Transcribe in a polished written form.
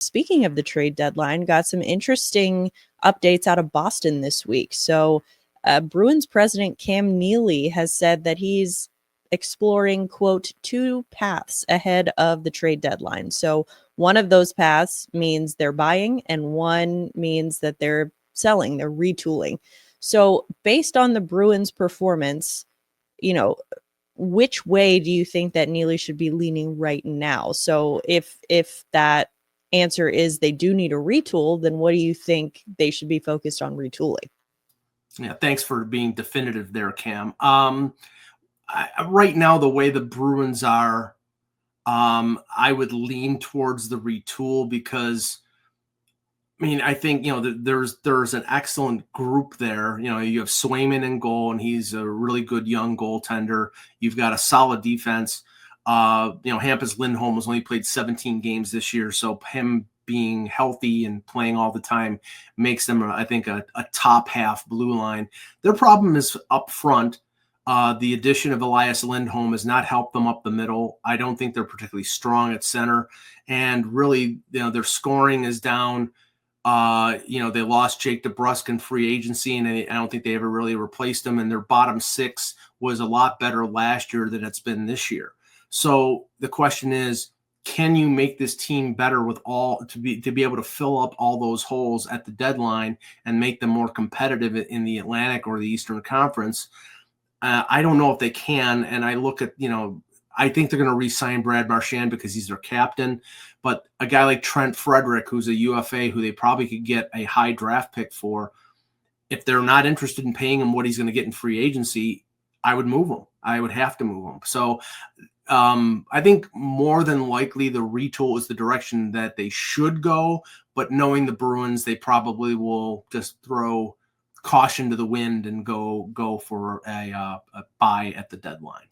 Speaking of the trade deadline, got some interesting updates out of Boston this week. So, Bruins president Cam Neely has said that he's exploring, quote, two paths ahead of the trade deadline. So, one of those paths means they're buying, and one means that they're selling, they're retooling. So, based on the Bruins' performance, you know, which way do you think that Neely should be leaning right now? So if that answer is they do need a retool, then what do you think they should be focused on retooling? Yeah, thanks for being definitive there, Cam. Right now, the way the Bruins are, I would lean towards the retool because I mean, I think there's an excellent group there. You have Swayman in goal, and he's a really good young goaltender. You've got a solid defense. Hampus Lindholm has only played 17 games this year, so him being healthy and playing all the time makes them, I think, a top half blue line. Their problem is up front. The addition of Elias Lindholm has not helped them up the middle. I don't think they're particularly strong at center, and really, their scoring is down. They lost Jake DeBrusk in free agency, and I don't think they ever really replaced him. And their bottom six was a lot better last year than it's been this year. So the question is, can you make this team better with to be able to fill up all those holes at the deadline and make them more competitive in the Atlantic or the Eastern Conference? I don't know if they can. And I look at, I think they're going to re-sign Brad Marchand because he's their captain. But a guy like Trent Frederick, who's a UFA, who they probably could get a high draft pick for, if they're not interested in paying him what he's going to get in free agency, I would move him. I would have to move him. So I think more than likely the retool is the direction that they should go. But knowing the Bruins, they probably will just throw caution to the wind and go for a buy at the deadline.